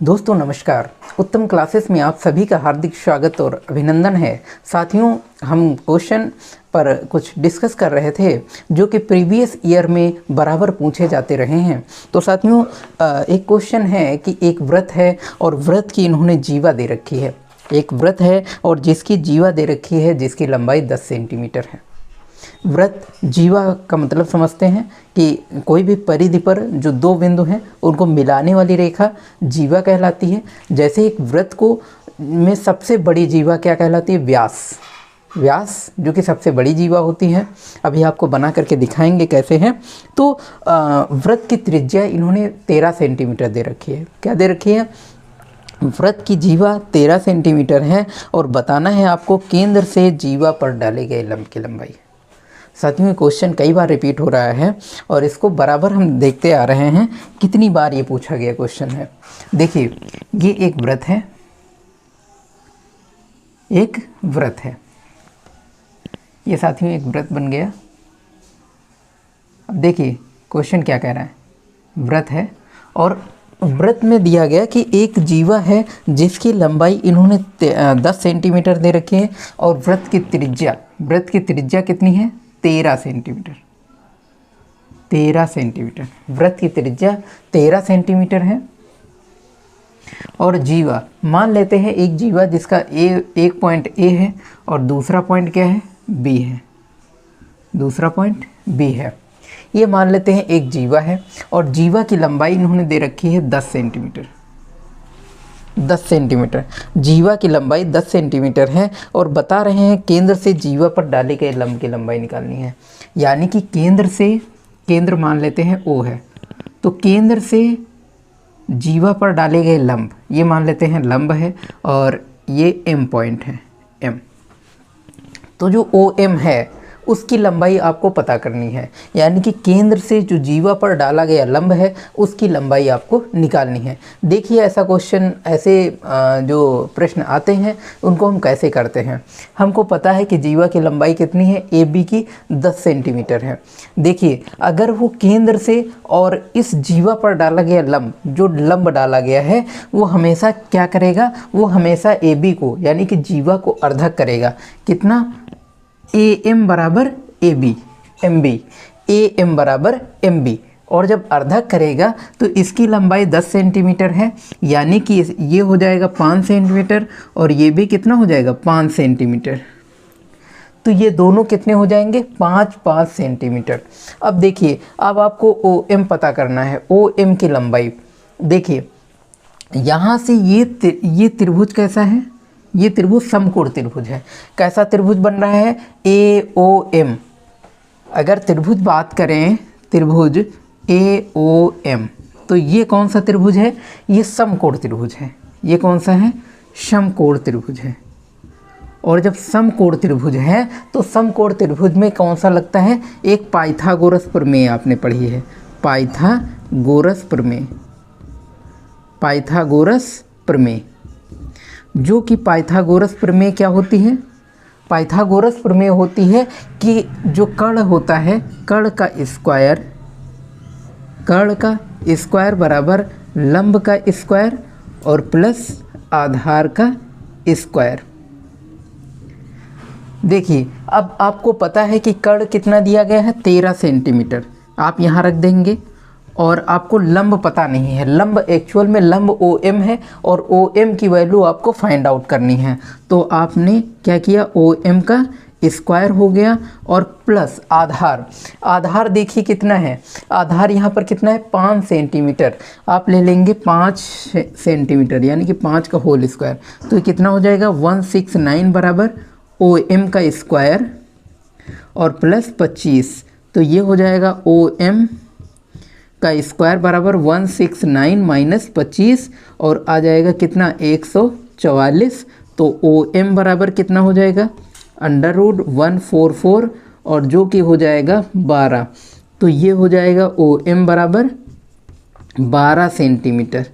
दोस्तों नमस्कार। उत्तम क्लासेस में आप सभी का हार्दिक स्वागत और अभिनंदन है। साथियों, हम क्वेश्चन पर कुछ डिस्कस कर रहे थे जो कि प्रीवियस ईयर में बराबर पूछे जाते रहे हैं। तो साथियों, एक क्वेश्चन है कि एक व्रत है और व्रत की इन्होंने जीवा दे रखी है। एक व्रत है और जिसकी जीवा दे रखी है जिसकी लंबाई 10 सेंटीमीटर है। व्रत जीवा का मतलब समझते हैं कि कोई भी परिधि पर जो दो बिंदु हैं उनको मिलाने वाली रेखा जीवा कहलाती है। जैसे एक वृत्त को में सबसे बड़ी जीवा क्या कहलाती है? व्यास। व्यास जो कि सबसे बड़ी जीवा होती है। अभी आपको बना करके दिखाएंगे कैसे हैं। तो वृत्त की त्रिज्या इन्होंने 13 सेंटीमीटर दे रखी है। क्या दे रखी है? वृत्त की जीवा 13 सेंटीमीटर है और बताना है आपको केंद्र से जीवा पर डाले गए लंब की लंबाई। साथियों, क्वेश्चन कई बार रिपीट हो रहा है और इसको बराबर हम देखते आ रहे हैं कितनी बार ये पूछा गया क्वेश्चन है। देखिए, ये एक व्रत है, एक व्रत है। ये साथियों एक व्रत बन गया। अब देखिए क्वेश्चन क्या कह रहा है। व्रत है और व्रत में दिया गया कि एक जीवा है जिसकी लंबाई इन्होंने 10 सेंटीमीटर दे रखी है और व्रत की त्रिज्या कितनी है? 13 सेंटीमीटर। 13 सेंटीमीटर व्रत की त्रिज्या 13 सेंटीमीटर है। और जीवा मान लेते हैं एक जीवा जिसका एक पॉइंट ए है और दूसरा पॉइंट क्या है? बी है। दूसरा पॉइंट बी है। ये मान लेते हैं एक जीवा है और जीवा की लंबाई इन्होंने दे रखी है 10 सेंटीमीटर। 10 सेंटीमीटर जीवा की लंबाई 10 सेंटीमीटर है और बता रहे हैं केंद्र से जीवा पर डाले गए लंब की लंबाई निकालनी है। यानी कि केंद्र मान लेते हैं O है, तो केंद्र से जीवा पर डाले गए लंब ये मान लेते हैं लंब है और ये M पॉइंट है, M। तो जो OM है उसकी लंबाई आपको पता करनी है। यानी कि केंद्र से जो जीवा पर डाला गया लंब है उसकी लंबाई आपको निकालनी है। देखिए ऐसा क्वेश्चन, ऐसे जो प्रश्न आते हैं उनको हम कैसे करते हैं। हमको पता है कि जीवा की लंबाई कितनी है? AB की 10 सेंटीमीटर है। देखिए अगर वो केंद्र से और इस जीवा पर डाला गया लंब, जो लंब डाला गया है वो हमेशा क्या करेगा? वो हमेशा AB को यानी कि जीवा को अर्धक करेगा। कितना? AM बराबर AB, MB, AM बराबर MB। और जब अर्धक करेगा तो इसकी लंबाई 10 सेंटीमीटर है, यानी कि ये हो जाएगा 5 सेंटीमीटर और ये भी कितना हो जाएगा? 5 सेंटीमीटर। तो ये दोनों कितने हो जाएंगे? 5 सेंटीमीटर। अब देखिए, अब आपको OM पता करना है। OM की लंबाई देखिए, यहाँ से ये त्रिभुज कैसा है? ये त्रिभुज समकोण त्रिभुज है। कैसा त्रिभुज बन रहा है? AOM। अगर त्रिभुज बात करें, त्रिभुज AOM, तो ये कौन सा त्रिभुज है? ये समकोण त्रिभुज है। ये कौन सा है? समकोण त्रिभुज है। और जब समकोण त्रिभुज है तो समकोण त्रिभुज में कौन सा लगता है? एक पाइथागोरस प्रमेय आपने पढ़ी है, पाइथागोरस प्रमेय। पाइथागोरस प्रमेय, जो कि पाइथागोरस प्रमेय क्या होती है? पाइथागोरस प्रमेय होती है कि जो कर्ण होता है, कर्ण का स्क्वायर बराबर लंब का स्क्वायर और प्लस आधार का स्क्वायर। देखिए अब आपको पता है कि कर्ण कितना दिया गया है? 13 सेंटीमीटर। आप यहाँ रख देंगे और आपको लंब पता नहीं है। लंब एक्चुअल में लंब OM है और OM की वैल्यू आपको फाइंड आउट करनी है। तो आपने क्या किया? OM का स्क्वायर हो गया और प्लस आधार देखिए कितना है? आधार यहाँ पर कितना है? 5 सेंटीमीटर। आप ले लेंगे 5 सेंटीमीटर यानी कि 5 का होल स्क्वायर, तो कितना हो जाएगा? 169 बराबर OM का स्क्वायर और प्लस 25। तो ये हो जाएगा OM का स्क्वायर बराबर 169 माइनस 25 और आ जाएगा कितना? 144। तो OM बराबर कितना हो जाएगा? √144 और जो कि हो जाएगा 12। तो ये हो जाएगा OM बराबर 12 सेंटीमीटर।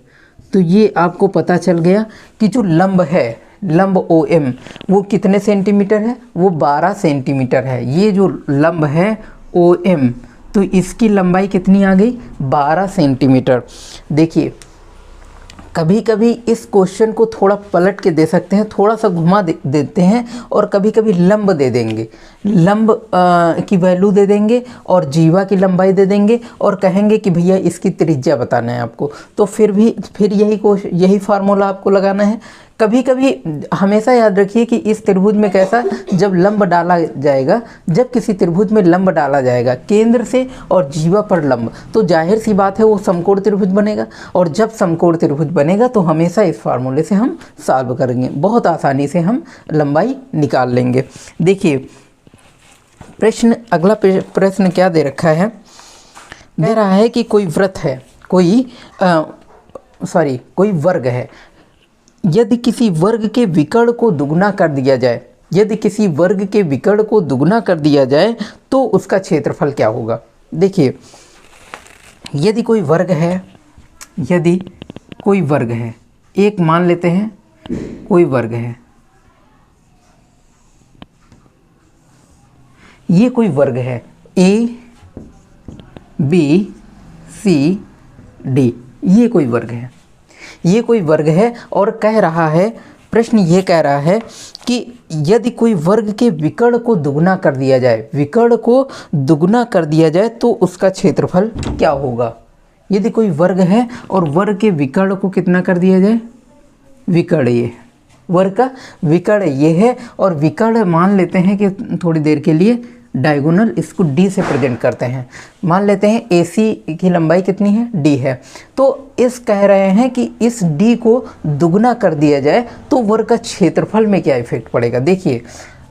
तो ये आपको पता चल गया कि जो लंब है, लंब OM, वो कितने सेंटीमीटर है? वो 12 सेंटीमीटर है। ये जो लंब है OM, तो इसकी लंबाई कितनी आ गई? 12 सेंटीमीटर। देखिए कभी कभी इस क्वेश्चन को थोड़ा पलट के दे सकते हैं, थोड़ा सा घुमा देते हैं, और कभी कभी लंब दे देंगे, लंब की वैल्यू दे देंगे और जीवा की लंबाई दे देंगे और कहेंगे कि भैया इसकी त्रिज्या बताना है आपको। तो फिर यही फार्मूला आपको लगाना है। कभी कभी हमेशा याद रखिए कि इस त्रिभुज में कैसा, जब लंब डाला जाएगा, जब किसी त्रिभुज में लंब डाला जाएगा केंद्र से और जीवा पर लंब, तो जाहिर सी बात है वो समकोण त्रिभुज बनेगा। और जब समकोण त्रिभुज बनेगा तो हमेशा इस फार्मूले से हम सॉल्व करेंगे, बहुत आसानी से हम लंबाई निकाल लेंगे। देखिए अगला प्रश्न क्या दे रखा है, कह रहा है कि कोई वृत्त है, कोई वर्ग है, यदि किसी वर्ग के विकर्ण को दुगना कर दिया जाए, यदि किसी वर्ग के विकर्ण को दुगना कर दिया जाए तो उसका क्षेत्रफल क्या होगा। देखिए यदि कोई वर्ग है, यदि कोई वर्ग है, एक मान लेते हैं कोई वर्ग है, ये कोई वर्ग है A B C D, ये कोई वर्ग है, ये कोई वर्ग है। और कह रहा है, प्रश्न ये कह रहा है कि यदि कोई वर्ग के विकर्ण को दुगना कर दिया जाए, विकर्ण को दुगना कर दिया जाए तो उसका क्षेत्रफल क्या होगा। यदि कोई वर्ग है और वर्ग के विकर्ण को कितना कर दिया जाए, विकर्ण, ये वर्ग का विकर्ण ये है, और विकर्ण मान लेते हैं कि थोड़ी देर के लिए डायगोनल, इसको D से प्रेजेंट करते हैं। मान लेते हैं AC की लंबाई कितनी है, D है। तो इस कह रहे हैं कि इस D को दुगना कर दिया जाए तो वर्ग का क्षेत्रफल में क्या इफेक्ट पड़ेगा। देखिए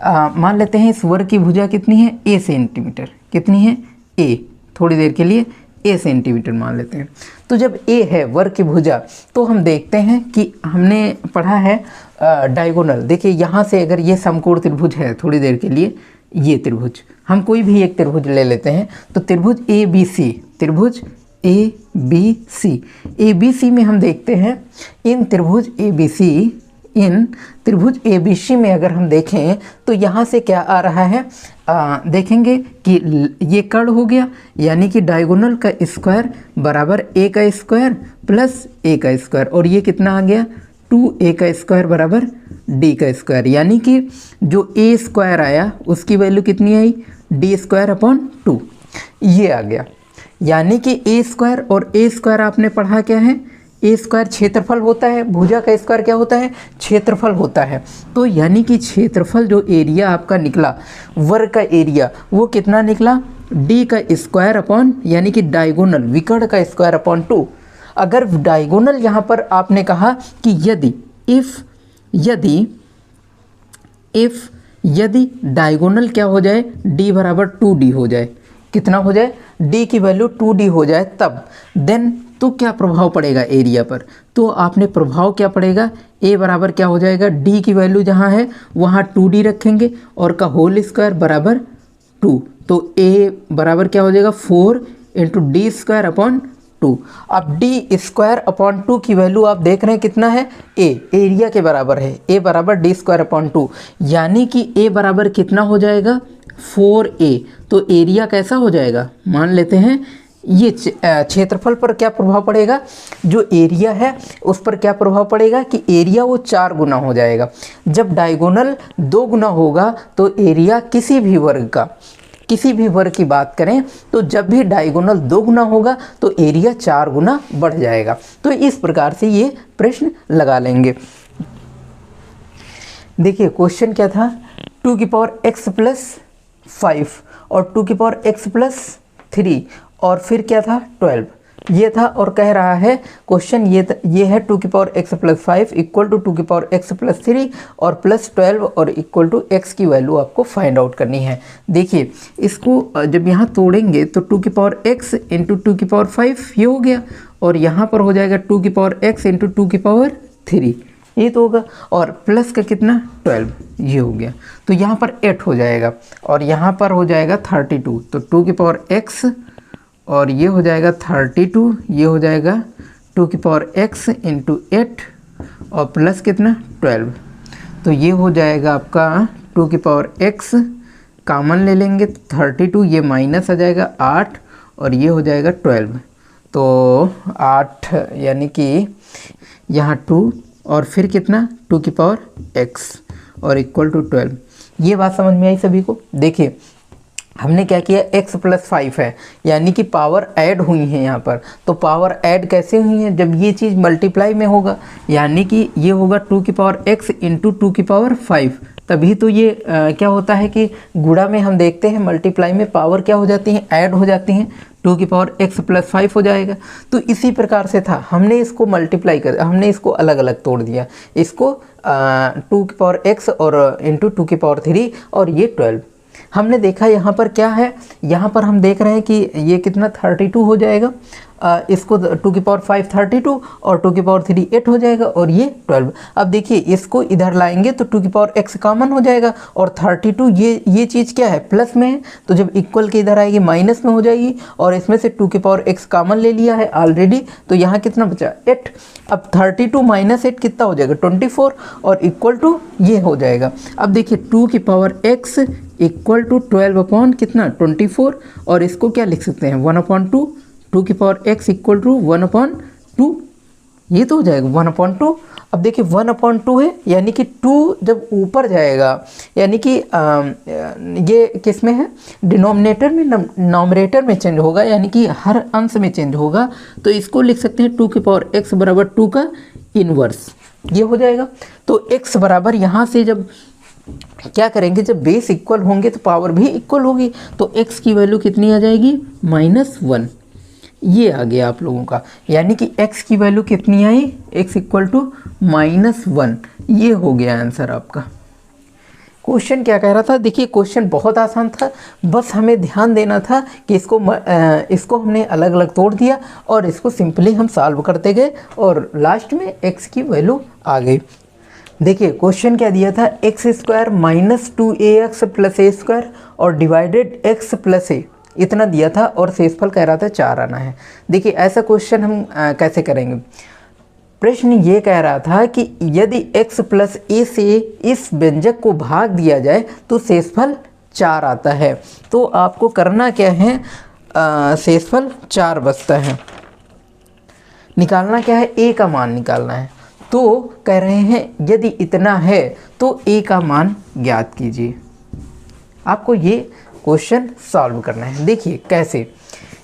मान लेते हैं इस वर्ग की भुजा कितनी है, A सेंटीमीटर, कितनी है A, थोड़ी देर के लिए A सेंटीमीटर मान लेते हैं। तो जब A है वर्ग की भुजा, तो हम देखते हैं कि हमने पढ़ा है डायगोनल। देखिए यहाँ से अगर ये समकोण त्रिभुज है, थोड़ी देर के लिए ये त्रिभुज, हम कोई भी एक त्रिभुज ले लेते हैं, तो त्रिभुज ABC, त्रिभुज ABC, ABC में हम देखते हैं इन त्रिभुज ABC में अगर हम देखें तो यहाँ से क्या आ रहा है, देखेंगे कि ये कर्ण हो गया, यानी कि डायगोनल का स्क्वायर बराबर A का स्क्वायर प्लस A का स्क्वायर, और ये कितना आ गया 2A का स्क्वायर बराबर D का स्क्वायर, यानी कि जो A स्क्वायर आया उसकी वैल्यू कितनी आई, D स्क्वायर अपॉन 2, ये आ गया। यानी कि A स्क्वायर और A स्क्वायर आपने पढ़ा क्या है, A स्क्वायर क्षेत्रफल होता है, भुजा का स्क्वायर क्या होता है, क्षेत्रफल होता है। तो यानी कि क्षेत्रफल जो एरिया आपका निकला, वर्ग का एरिया, वो कितना निकला, D का स्क्वायर अपॉन, यानी कि डायगोनल विकर्ण का स्क्वायर अपॉन 2। अगर डायगोनल यहाँ पर आपने कहा कि यदि डायगोनल क्या हो जाए, D बराबर 2D हो जाए, कितना हो जाए, D की वैल्यू 2D हो जाए, तब देन तो क्या प्रभाव पड़ेगा एरिया पर, तो आपने प्रभाव क्या पड़ेगा, A बराबर क्या हो जाएगा, D की वैल्यू जहाँ है वहाँ 2D रखेंगे और का होल स्क्वायर बराबर 2, तो A बराबर क्या हो जाएगा 4 इंटू D स्क्वायर अपॉन 2। अब D स्क्वायर अपॉन 2 की वैल्यू आप देख रहे हैं कितना है, A एरिया के बराबर है, A बराबर D स्क्वायर अपॉन 2, यानी कि A बराबर कितना हो जाएगा 4A। तो एरिया कैसा हो जाएगा, मान लेते हैं ये क्षेत्रफल पर क्या प्रभाव पड़ेगा, जो एरिया है उस पर क्या प्रभाव पड़ेगा कि एरिया वो 4 गुना हो जाएगा। जब डायगोनल 2 गुना होगा तो एरिया किसी भी वर्ग की बात करें तो जब भी डायगोनल 2 गुना होगा तो एरिया 4 गुना बढ़ जाएगा। तो इस प्रकार से ये प्रश्न लगा लेंगे। देखिए क्वेश्चन क्या था, 2 की पावर x प्लस 5 और 2 की पावर x प्लस 3 और फिर क्या था 12, ये था। और कह रहा है क्वेश्चन ये है 2 की power x plus 5 equal to 2 की पावर x प्लस 3 और प्लस 12 और इक्वल टू x की वैल्यू आपको फाइंड आउट करनी है। देखिए इसको जब यहाँ तोड़ेंगे तो 2 की पावर x इंटू 2 की पावर 5 ये हो गया, और यहाँ पर हो जाएगा 2 की पावर x इंटू 2 की पावर 3, ये तो होगा, और प्लस का कितना 12 ये हो गया, तो यहाँ पर 8 हो जाएगा, और यहाँ पर हो जाएगा 32, तो 2 की पावर x और ये हो जाएगा 32, ये हो जाएगा 2 की पावर x इंटू 8 और प्लस कितना 12, तो ये हो जाएगा आपका 2 की पावर x, कॉमन ले लेंगे 32, ये माइनस आ जाएगा 8 और ये हो जाएगा 12, तो 8 यानी कि यहाँ 2 और फिर कितना 2 की पावर x और इक्वल टू 12। ये बात समझ में आई सभी को। देखिए हमने क्या किया, x प्लस 5 है यानी कि पावर ऐड हुई है यहाँ पर। तो पावर ऐड कैसे हुई है, जब ये चीज़ मल्टीप्लाई में होगा, यानी कि ये होगा 2 की पावर x इंटू 2 की पावर 5, तभी तो ये क्या होता है कि गुणा में हम देखते हैं मल्टीप्लाई में पावर क्या हो जाती हैं, ऐड हो जाती हैं, 2 की पावर x प्लस 5 हो जाएगा। तो इसी प्रकार से था, हमने इसको मल्टीप्लाई कर, हमने इसको अलग अलग तोड़ दिया, इसको 2 की पावर x और इंटू 2 की पावर 3 और ये 12। हमने देखा यहाँ पर क्या है, यहाँ पर हम देख रहे हैं कि ये कितना 32 हो जाएगा, इसको 2 की पावर 5 32 और 2 की पावर 3 8 हो जाएगा और ये 12। अब देखिए इसको इधर लाएंगे तो 2 की पावर x कॉमन हो जाएगा और 32 ये चीज़ क्या है, प्लस में है, तो जब इक्वल के इधर आएगी माइनस में हो जाएगी और इसमें से 2 की पावर x कॉमन ले लिया है ऑलरेडी, तो यहाँ कितना बचा 8। अब 32 माइनस 8 कितना हो जाएगा 24 और इक्वल टू ये हो जाएगा। अब देखिए 2 की power x equal to 12 upon कितना 24 और इसको क्या लिख सकते हैं 1/2, 2 की पावर x इक्वल टू 1/2, ये तो हो जाएगा 1/2। अब देखिए 1/2 है यानी कि 2 जब ऊपर जाएगा यानी कि ये किस में है, डिनोमिनेटर में, नॉमिनेटर में चेंज होगा, यानी कि हर अंश में चेंज होगा। तो इसको लिख सकते हैं 2 की पावर x बराबर 2 का इनवर्स, ये हो जाएगा। तो x बराबर यहाँ से जब क्या करेंगे, जब बेस इक्वल होंगे तो पावर भी इक्वल होगी, तो x की वैल्यू कितनी आ जाएगी -1, ये आ गया आप लोगों का, यानी कि x की वैल्यू कितनी आई, x इक्वल टू -1, ये हो गया आंसर आपका। क्वेश्चन क्या कह रहा था, देखिए क्वेश्चन बहुत आसान था, बस हमें ध्यान देना था कि इसको हमने अलग अलग तोड़ दिया और इसको सिंपली हम सॉल्व करते गए और लास्ट में x की वैल्यू आ गई। देखिए क्वेश्चन क्या दिया था, x² minus 2ax plus a square और डिवाइडेड x प्लस a, इतना दिया था और शेषफल कह रहा था 4 आना है। देखिए ऐसा क्वेश्चन हम कैसे करेंगे, प्रश्न ये कह रहा था कि यदि x प्लस a से इस व्यंजक को भाग दिया जाए तो शेषफल 4 आता है। तो आपको करना क्या है, शेषफल 4 बचता है, निकालना क्या है, a का मान निकालना है। तो कह रहे हैं यदि इतना है तो a का मान ज्ञात कीजिए। आपको ये क्वेश्चन सॉल्व करना है। देखिए कैसे,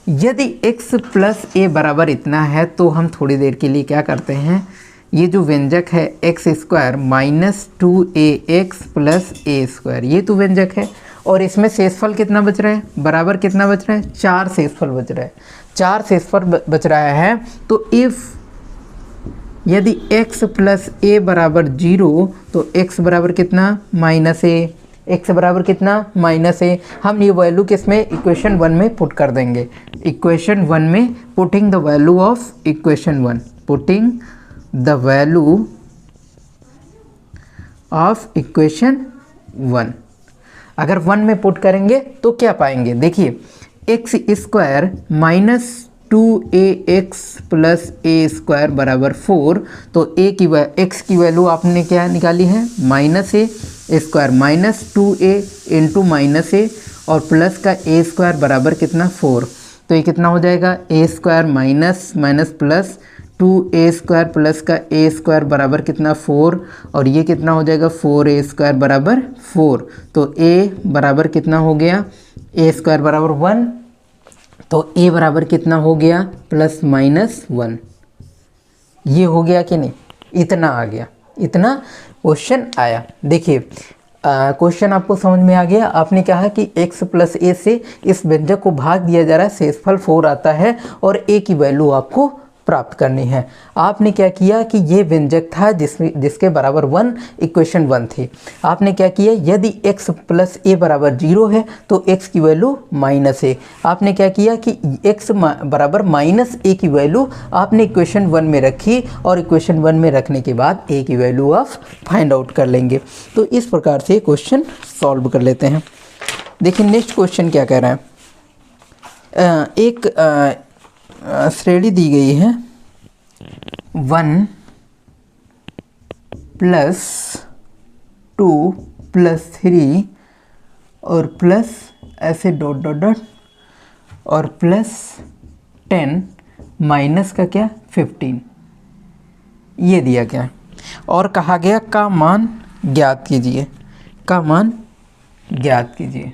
यदि x प्लस a बराबर इतना है तो हम थोड़ी देर के लिए क्या करते हैं, ये जो व्यंजक है x² minus 2ax plus a square, ये तो व्यंजक है और इसमें शेषफल कितना बच रहा है, बराबर कितना बच रहा है, 4 शेषफल बच रहा है, 4 शेषफल बच रहा है। तो इफ़ यदि x प्लस a बराबर 0 तो x बराबर कितना -a, x बराबर कितना -a। हम ये वैल्यू किस में, इक्वेशन 1 में पुट कर देंगे, इक्वेशन 1 में putting the value of equation 1, putting the value of equation 1। अगर 1 में पुट करेंगे तो क्या पाएंगे, देखिए x² minus 2ax plus a square बराबर 4, तो x की वैल्यू आपने क्या निकाली है -a square minus 2a into -a और प्लस का a स्क्वायर बराबर कितना 4, तो ये कितना हो जाएगा a square minus plus 2a square plus का a स्क्वायर बराबर कितना 4 और ये कितना हो जाएगा 4a स्क्वायर बराबर 4। तो a बराबर कितना हो गया, a स्क्वायर बराबर 1, तो a बराबर कितना हो गया +-1, ये हो गया कि नहीं, इतना आ गया, इतना क्वेश्चन आया। देखिए क्वेश्चन आपको समझ में आ गया। आपने कहा कि x प्लस a से इस व्यंजक को भाग दिया जा रहा है, शेषफल 4 आता है और a की वैल्यू आपको प्राप्त करनी है। आपने क्या किया कि ये व्यंजक था जिसके बराबर 1 इक्वेशन 1 थी। आपने क्या किया, यदि x प्लस a बराबर 0 है तो x की वैल्यू -a। आपने क्या किया कि x बराबर -a की वैल्यू आपने इक्वेशन 1 में रखी और इक्वेशन 1 में रखने के बाद a की वैल्यू आप फाइंड आउट कर लेंगे। तो इस प्रकार से क्वेश्चन सॉल्व कर लेते हैं। देखिए नेक्स्ट क्वेश्चन क्या कह रहा है, एक श्रेणी दी गई है 1 + 2 + 3 और प्लस ऐसे ... और +10 माइनस का क्या 15, ये दिया गया और कहा गया का मान ज्ञात कीजिए, का मान ज्ञात कीजिए।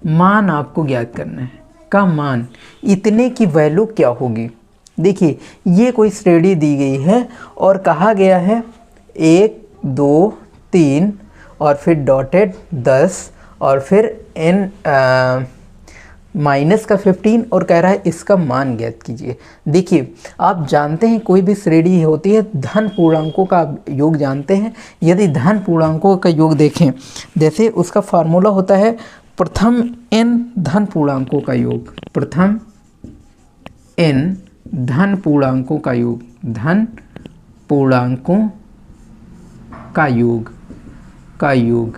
मान आपको ज्ञात करना है, का मान, इतने की वैल्यू क्या होगी। देखिए ये कोई श्रेणी दी गई है और कहा गया है 1 2 3 और फिर डॉटेड 10 और फिर n माइनस का 15 और कह रहा है इसका मान ज्ञात कीजिए। देखिए आप जानते हैं कोई भी श्रेणी होती है धन पूर्णांकों का योग जानते हैं। यदि धन पूर्णांकों का योग देखें, जैसे उसका फार्मूला होता है प्रथम n धन पूर्णांकों का योग, प्रथम n धन पूर्णांकों का योग, धन पूर्णांकों का योग।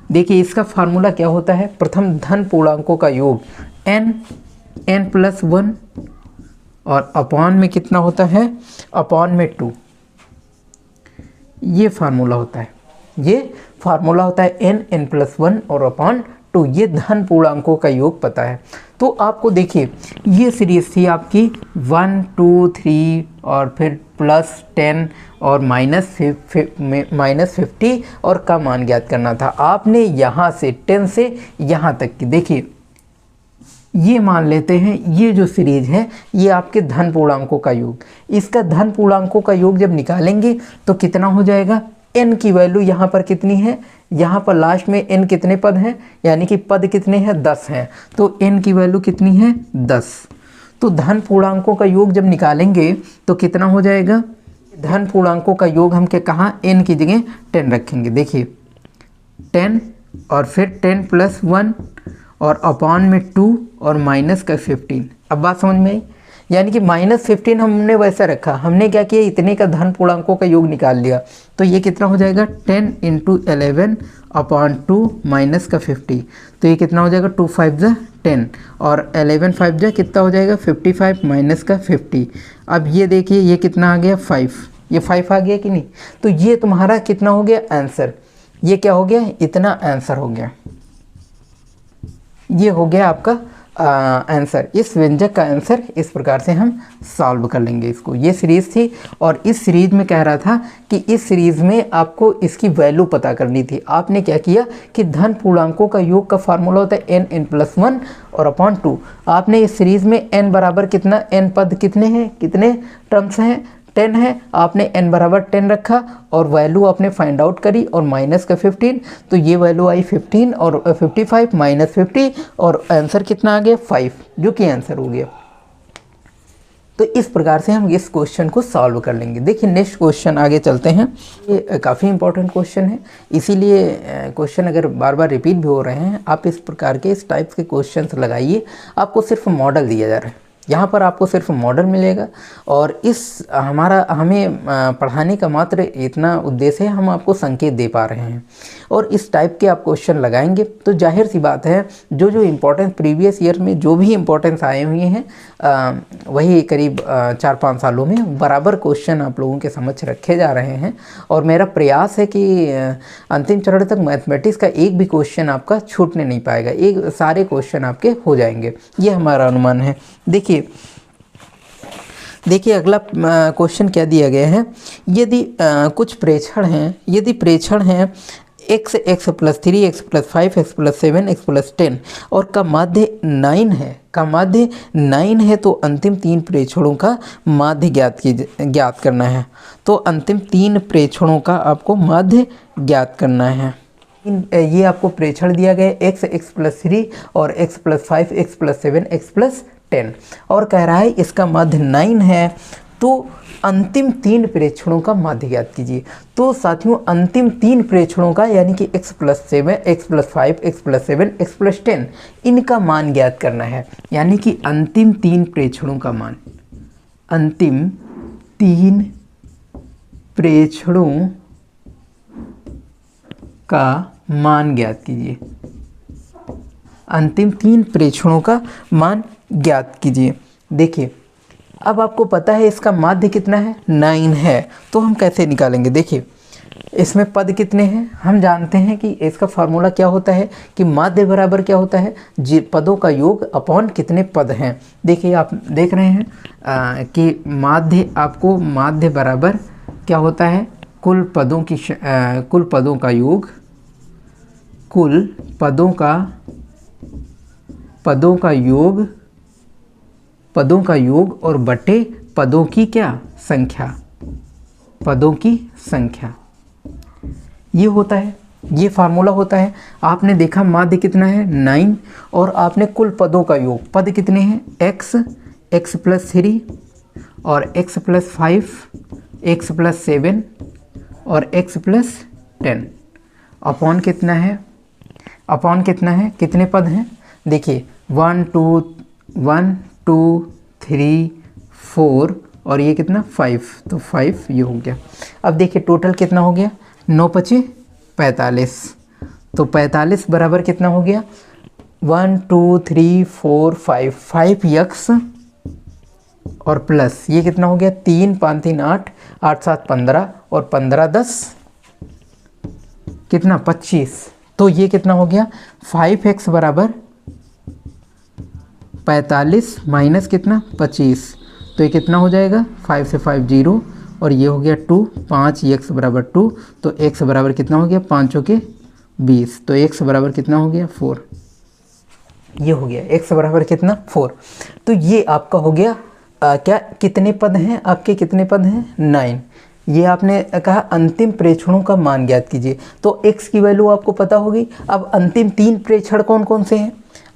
देखिए इसका फार्मूला क्या होता है, प्रथम धन पूर्णांकों का योग n प्लस 1 और अपॉन में कितना होता है, अपॉन में 2। ये फार्मूला होता है, ये फार्मूला होता है n प्लस 1 और अपॉन 2। ये धन पूर्णांकों का योग पता है। तो आपको देखिए ये सीरीज थी आपकी 1 2 3 और फिर प्लस 10 और माइनस 50 और का मान ज्ञात करना था। आपने यहाँ से 10 से यहाँ तक की, देखिए ये मान लेते हैं ये जो सीरीज है ये आपके धन पूर्णांकों का योग। इसका धन पूर्णांकों का योग जब निकालेंगे तो कितना हो जाएगा, n की वैल्यू यहाँ पर कितनी है, यहाँ पर लास्ट में n कितने पद हैं, यानी कि पद कितने हैं 10 हैं, तो n की वैल्यू कितनी है 10। तो धन पूर्णांकों का योग जब निकालेंगे तो कितना हो जाएगा, धन पूर्णांकों का योग हम क्या कहाँ n की जगह 10 रखेंगे। देखिए 10 और फिर 10 प्लस 1 और अपॉन में 2 और माइनस का 15। अब बात समझ में आई, यानी कि माइनस 15 हमने वैसा रखा, हमने क्या किया इतने का धन पूर्णांकों का योग निकाल लिया। तो ये कितना हो जाएगा 10 × 11 अपॉन 2 माइनस का 50। तो ये कितना हो जाएगा 2 5 जा 10 और 11 5 जा कितना हो जाएगा 55 माइनस का 50। अब ये देखिए ये कितना आ गया 5, ये 5 आ गया कि नहीं। तो ये तुम्हारा कितना हो गया आंसर, ये क्या हो गया इतना आंसर हो गया, ये हो गया आपका आंसर। इस व्यंजक का आंसर इस प्रकार से हम सॉल्व कर लेंगे इसको। ये सीरीज़ थी और इस सीरीज़ में कह रहा था कि इस सीरीज़ में आपको इसकी वैल्यू पता करनी थी। आपने क्या किया कि धन पूर्णांकों का योग का फार्मूला होता है n प्लस 1 और अपॉन 2। आपने इस सीरीज़ में n बराबर कितना, n पद कितने हैं, कितने टर्म्स हैं 10 है, आपने n बराबर 10 रखा और वैल्यू आपने फाइंड आउट करी और माइनस का 15। तो ये वैल्यू आई 15 और 55 माइनस 50 और आंसर कितना आ गया 5, जो कि आंसर हो गया। तो इस प्रकार से हम इस क्वेश्चन को सॉल्व कर लेंगे। देखिए नेक्स्ट क्वेश्चन आगे चलते हैं। ये काफ़ी इंपॉर्टेंट क्वेश्चन है, इसीलिए क्वेश्चन अगर बार बार रिपीट भी हो रहे हैं, आप इस प्रकार के इस टाइप के क्वेश्चंस लगाइए। आपको सिर्फ मॉडल दिया जा रहा है, यहाँ पर आपको सिर्फ मॉडल मिलेगा और इस हमें पढ़ाने का मात्र इतना उद्देश्य है, हम आपको संकेत दे पा रहे हैं। और इस टाइप के आप क्वेश्चन लगाएंगे तो जाहिर सी बात है जो इम्पोर्टेंस प्रीवियस ईयर में जो भी इम्पोर्टेंस आए हुए हैं वही करीब 4-5 सालों में बराबर क्वेश्चन आप लोगों के समक्ष रखे जा रहे हैं। और मेरा प्रयास है कि अंतिम चरण तक मैथमेटिक्स का एक भी क्वेश्चन आपका छूटने नहीं पाएगा, एक सारे क्वेश्चन आपके हो जाएंगे, ये हमारा अनुमान है। देखिए अगला क्वेश्चन क्या दिया गया है, यदि कुछ प्रेक्षण हैं, यदि प्रेक्षण हैं x plus 3 x plus 5 x plus 7 x plus 10 और का माध्य 9 है, का माध्य 9 है, तो अंतिम 3 प्रेक्षणों का माध्य ज्ञात करना है। तो अंतिम 3 प्रेक्षणों का आपको माध्य ज्ञात करना है। ये आपको प्रेक्षण दिया गया x प्लस 3 और x plus 5 x plus 7 x plus 10 और कह रहा है इसका माध्य 9 है, तो अंतिम 3 प्रेक्षणों का माध्य ज्ञात कीजिए। तो साथियों अंतिम 3 प्रेक्षणों का यानी कि x plus 7 x plus 5 x plus 7 x plus 10 इनका मान ज्ञात करना है। यानी कि अंतिम 3 प्रेक्षणों का मान, अंतिम 3 प्रेक्षणों का मान ज्ञात कीजिए, अंतिम 3 प्रेक्षणों का मान ज्ञात कीजिए। देखिए अब आपको पता है इसका माध्य कितना है 9 है, तो हम कैसे निकालेंगे। देखिए इसमें पद कितने हैं हम जानते हैं कि इसका फार्मूला क्या होता है कि माध्य बराबर क्या होता है जी पदों का योग अपॉन कितने पद हैं। देखिए आप देख रहे हैं कि माध्य आपको माध्य बराबर क्या होता है कुल पदों का योग, कुल पदों का योग और बटे पदों की क्या संख्या, पदों की संख्या ये होता है, ये फार्मूला होता है। आपने देखा माध्य कितना है 9 और आपने कुल पदों का योग, पद कितने हैं x, x + 3 और x + 5, x + 7 और x + 10 अपॉन कितना है, अपॉन कितना है कितने पद हैं देखिए 1 2 3 4 और ये कितना 5, तो 5 ये हो गया। अब देखिए टोटल कितना हो गया 9 × 5 = 45, तो 45 बराबर कितना हो गया 1 2 3 4 5 5 यक्स और प्लस ये कितना हो गया 3 5 3 8 8 7 15 और 15 10 कितना 25, तो ये कितना हो गया 5x बराबर 45 माइनस कितना 25, तो ये कितना हो जाएगा 5 से 5 0 और ये हो गया 2, 5 x बराबर 2, तो x बराबर कितना हो गया 5 के 20, तो x बराबर कितना हो गया 4, ये हो गया x बराबर कितना 4। तो ये आपका हो गया क्या कितने पद हैं आपके, कितने पद हैं 9। ये आपने कहा अंतिम प्रेक्षणों का मान ज्ञात कीजिए, तो x की वैल्यू आपको पता होगी। अब अंतिम 3 प्रेक्षण कौन कौन से हैं,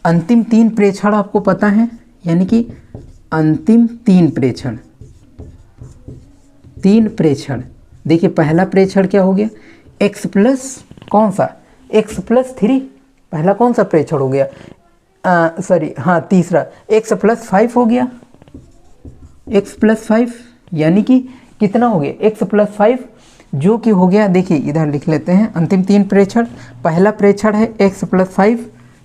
अंतिम 3 प्रेक्षण आपको पता है, यानी कि अंतिम 3 प्रेक्षण, 3 प्रेक्षण देखिए पहला प्रेक्षण क्या हो गया x प्लस कौन सा x + 3, पहला कौन सा प्रेक्षण हो गया सॉरी हाँ तीसरा x + 5 हो गया, x + 5 यानी कि कितना हो गया x + 5 जो कि हो गया, देखिए इधर लिख लेते हैं अंतिम 3 प्रेक्षण। पहला प्रेक्षण है x + 5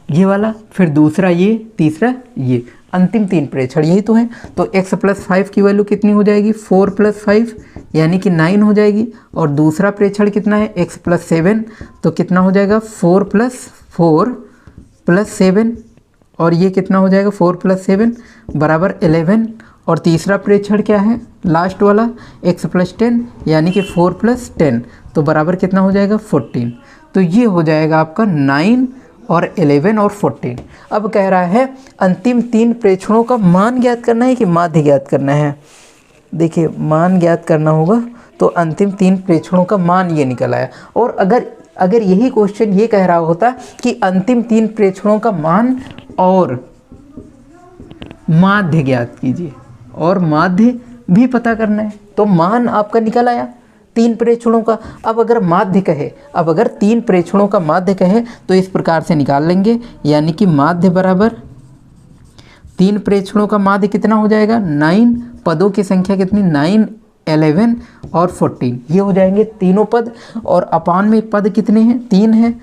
ये वाला, फिर दूसरा ये, तीसरा ये, अंतिम 3 प्रेक्षण यही तो है। तो x + 5 की वैल्यू कितनी हो जाएगी 4 + 5 यानी कि 9 हो जाएगी, और दूसरा प्रेक्षण कितना है x + 7, तो कितना हो जाएगा 4 + 4 + 7 और ये कितना हो जाएगा 4 + 7 बराबर 11, और तीसरा प्रेक्षण क्या है लास्ट वाला x + 10 यानी कि 4 + 10 तो बराबर कितना हो जाएगा 14, तो ये हो जाएगा आपका 9 और 11 और 14। अब कह रहा है अंतिम 3 प्रेक्षणों का मान ज्ञात करना है कि माध्य ज्ञात करना है। देखिए मान ज्ञात करना होगा, तो अंतिम 3 प्रेक्षणों का मान ये निकल आया। और अगर यही क्वेश्चन ये कह रहा होता कि अंतिम 3 प्रेक्षणों का मान और माध्य ज्ञात कीजिए, और माध्य भी पता करना है, तो मान आपका निकल आया 3 प्रेक्षणों का। अब अगर माध्य कहे, अब अगर 3 प्रेक्षणों का माध्य कहे तो इस प्रकार से निकाल लेंगे, यानी कि माध्य बराबर 3 प्रेक्षणों का माध्य कितना हो जाएगा 9, पदों की संख्या कितनी 9 11 और 14 ये हो जाएंगे तीनों पद, और अपान में पद कितने हैं 3 हैं,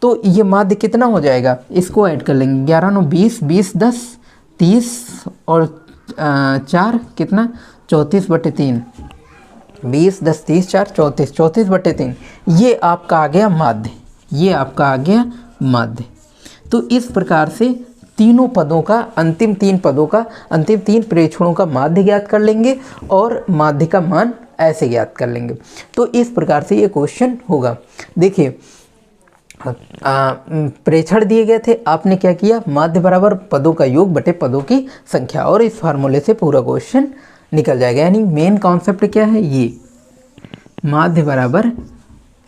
तो ये माध्य कितना हो जाएगा, इसको ऐड कर लेंगे 11 9 20 20 10 30 और 4 कितना 34/3, 20 10 30 4 34 34/3 ये आपका आ गया माध्य, ये आपका आ गया माध्य। तो इस प्रकार से तीनों पदों का अंतिम 3 पदों का अंतिम 3 प्रेक्षणों का माध्य ज्ञात कर लेंगे और माध्य का मान ऐसे ज्ञात कर लेंगे। तो इस प्रकार से ये क्वेश्चन होगा। देखिए प्रेक्षण दिए गए थे, आपने क्या किया माध्य बराबर पदों का योग बटे पदों की संख्या, और इस फार्मूले से पूरा क्वेश्चन निकल जाएगा। यानी मेन कॉन्सेप्ट क्या है, ये माध्य बराबर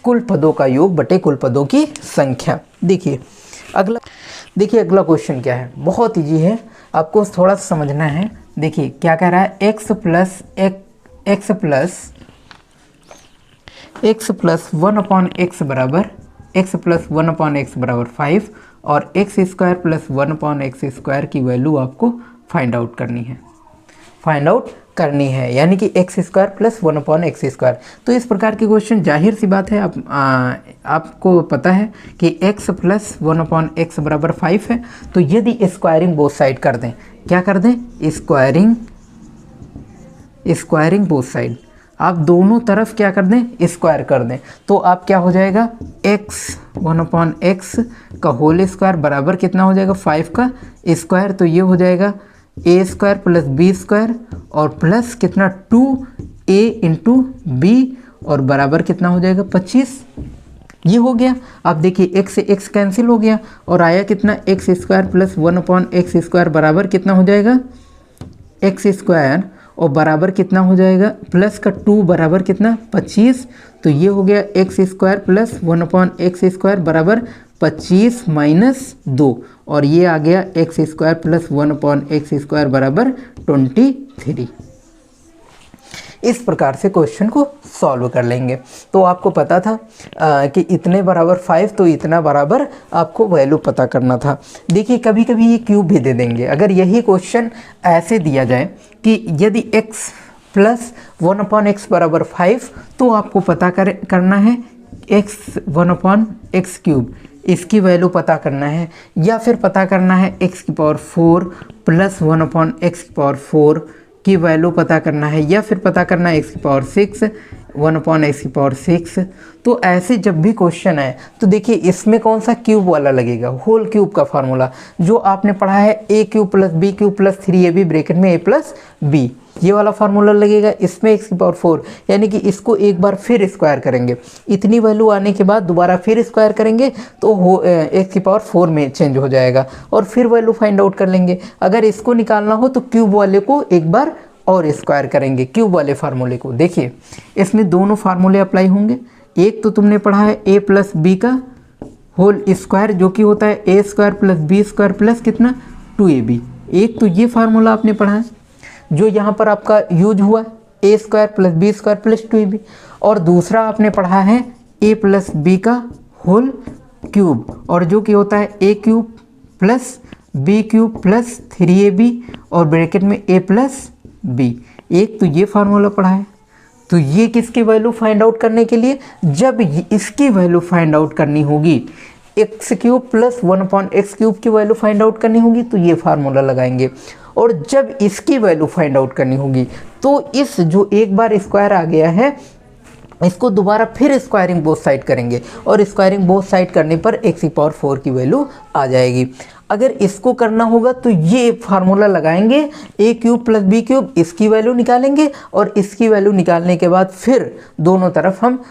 कुल पदों का योग बटे कुल पदों की संख्या। देखिए अगला क्वेश्चन क्या है, बहुत इजी है, आपको थोड़ा सा समझना है। देखिए क्या कह रहा है x प्लस 1/x बराबर x प्लस 1/x बराबर 5 और x² प्लस 1/x² की वैल्यू आपको फाइंड आउट करनी है, यानी कि x² प्लस 1/x²। तो इस प्रकार के क्वेश्चन जाहिर सी बात है आपको पता है कि x प्लस 1/x बराबर 5 है, तो यदि स्क्वायरिंग बोथ साइड कर दें, क्या कर दें स्क्वायरिंग बोथ साइड, आप दोनों तरफ क्या कर दें, स्क्वायर कर दें, तो आप क्या हो जाएगा, x 1/x का होल स्क्वायर बराबर कितना हो जाएगा, 5 का स्क्वायर, तो ये हो जाएगा a square plus B square और प्लस कितना 2a इंटू बी और बराबर कितना हो जाएगा 25। ये हो गया। अब देखिए x से x कैंसिल हो गया और आया कितना, x square plus 1/x square बराबर कितना हो जाएगा, x स्क्वायर और बराबर कितना हो जाएगा, प्लस का 2 बराबर कितना 25, तो ये हो गया x square plus 1/x square बराबर 25 माइनस 2 और ये आ गया x square plus 1/x square बराबर 23। इस प्रकार से क्वेश्चन को सॉल्व कर लेंगे। तो आपको पता था कि इतने बराबर 5, तो इतना बराबर आपको वैल्यू पता करना था। देखिए कभी कभी ये क्यूब भी दे देंगे। अगर यही क्वेश्चन ऐसे दिया जाए कि यदि x प्लस 1/x बराबर 5, तो आपको पता करना है x 1/x क्यूब, इसकी वैल्यू पता करना है, या फिर पता करना है x की पावर 4 प्लस 1/x की पावर 4 की वैल्यू पता करना है, या फिर पता करना है x की पावर 6 1/x की पावर 6। तो ऐसे जब भी क्वेश्चन आए तो देखिए इसमें कौन सा क्यूब वाला लगेगा, होल क्यूब का फार्मूला जो आपने पढ़ा है, a cube plus B cube plus 3ab bracket में a प्लस बी, ये वाला फार्मूला लगेगा। इसमें x की पावर 4 यानी कि इसको एक बार फिर स्क्वायर करेंगे, इतनी वैल्यू आने के बाद दोबारा फिर स्क्वायर करेंगे तो x की पावर 4 में चेंज हो जाएगा और फिर वैल्यू फाइंड आउट कर लेंगे। अगर इसको निकालना हो तो क्यूब वाले को एक बार और स्क्वायर करेंगे, क्यूब वाले फार्मूले को। देखिए इसमें दोनों फार्मूले अप्लाई होंगे। एक तो तुमने पढ़ा है a प्लस बी का होल स्क्वायर जो कि होता है a square plus B square plus कितना 2ab। एक तो ये फार्मूला आपने पढ़ा है जो यहाँ पर आपका यूज हुआ है a square plus B square plus 2ab, और दूसरा आपने पढ़ा है a प्लस बी का होल क्यूब और जो कि होता है a cube plus B cube plus 3ab और ब्रैकेट में a प्लस बी। एक तो ये फार्मूला पढ़ा है। तो ये किसकी वैल्यू फाइंड आउट करने के लिए, जब इसकी वैल्यू फाइंड आउट करनी होगी, x cube plus 1/x cube की वैल्यू फाइंड आउट करनी होगी तो ये फार्मूला लगाएंगे, और जब इसकी वैल्यू फाइंड आउट करनी होगी तो इस जो एक बार स्क्वायर आ गया है इसको दोबारा फिर स्क्वायरिंग बोथ साइड करेंगे और स्क्वायरिंग बोथ साइड करने पर x की पावर 4 की वैल्यू आ जाएगी। अगर इसको करना होगा तो ये फार्मूला लगाएंगे a cube plus B cube, इसकी वैल्यू निकालेंगे और इसकी वैल्यू निकालने के बाद फिर दोनों तरफ हम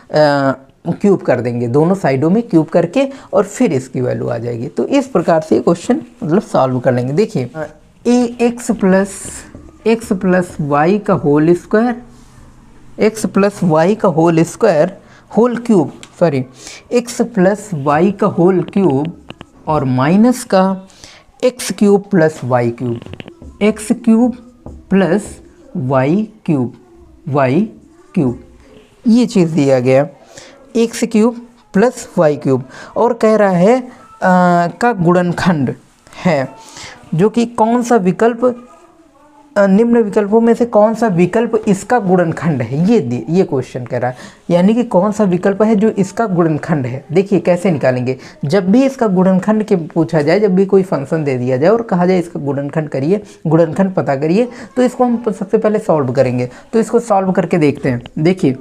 क्यूब कर देंगे, दोनों साइडों में क्यूब करके और फिर इसकी वैल्यू आ जाएगी। तो इस प्रकार से क्वेश्चन मतलब सॉल्व कर लेंगे। देखिए एक्स प्लस वाई का whole square, x plus y का whole square whole cube, sorry x plus y का होल क्यूब और माइनस का x cube plus Y cube, x cube plus Y cube, y cube, ये चीज़ दिया गया x cube plus Y cube और कह रहा है का गुणनखंड है, जो कि कौन सा विकल्प निम्न विकल्पों में से कौन सा विकल्प इसका गुणनखंड है, ये क्वेश्चन कह रहा है। यानी कि कौन सा विकल्प है जो इसका गुणनखंड है। देखिए कैसे निकालेंगे, जब भी इसका गुणनखंड के पूछा जाए, जब भी कोई फंक्शन दे दिया जाए और कहा जाए इसका गुणनखंड करिए, गुणनखंड पता करिए, तो इसको हम सबसे पहले सॉल्व करेंगे। तो इसको सॉल्व करके देखते हैं। देखिए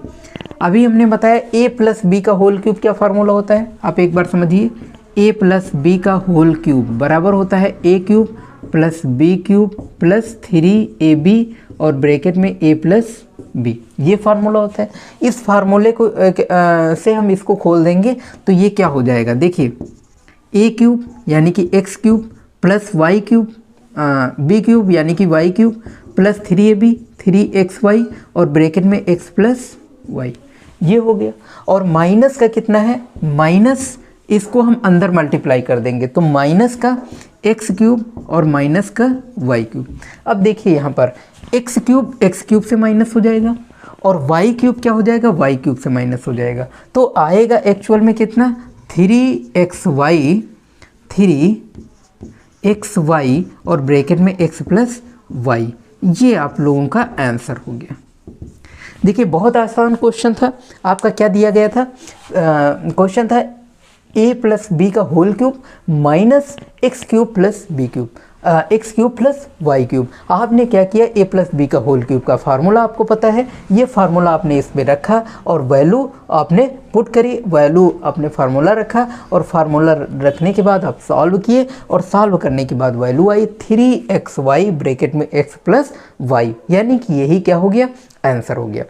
अभी हमने बताया a प्लस बी का होल क्यूब क्या फार्मूला होता है, आप एक बार समझिए। a प्लस बी का होल क्यूब बराबर होता है a cube plus B cube plus 3ab और ब्रैकेट में a प्लस बी, ये फार्मूला होता है। इस फार्मूले को से हम इसको खोल देंगे तो ये क्या हो जाएगा, देखिए a क्यूब यानी कि x cube plus y cube b cube यानी कि y cube plus 3ab 3xy और ब्रैकेट में x प्लस y, ये हो गया। और माइनस का कितना है, माइनस इसको हम अंदर मल्टीप्लाई कर देंगे तो माइनस का एक्स क्यूब और माइनस का वाई क्यूब। अब देखिए यहाँ पर एक्स क्यूब से माइनस हो जाएगा और वाई क्यूब क्या हो जाएगा, वाई क्यूब से माइनस हो जाएगा। तो आएगा एक्चुअल में कितना 3xy और ब्रैकेट में x प्लस वाई, ये आप लोगों का आंसर हो गया। देखिए बहुत आसान क्वेश्चन था। आपका क्या दिया गया था, क्वेश्चन था a प्लस बी का whole cube minus X cube plus B cube. X cube plus Y cube. आपने क्या किया, ए प्लस बी का होल क्यूब का फार्मूला आपको पता है, ये फार्मूला आपने इसमें रखा और वैल्यू आपने पुट करी, वैल्यू आपने फार्मूला रखा और फार्मूला रखने के बाद आप सॉल्व किए और सॉल्व करने के बाद वैल्यू आई 3xy ब्रैकेट में x प्लस वाई, यानी कि यही क्या हो गया, आंसर हो गया।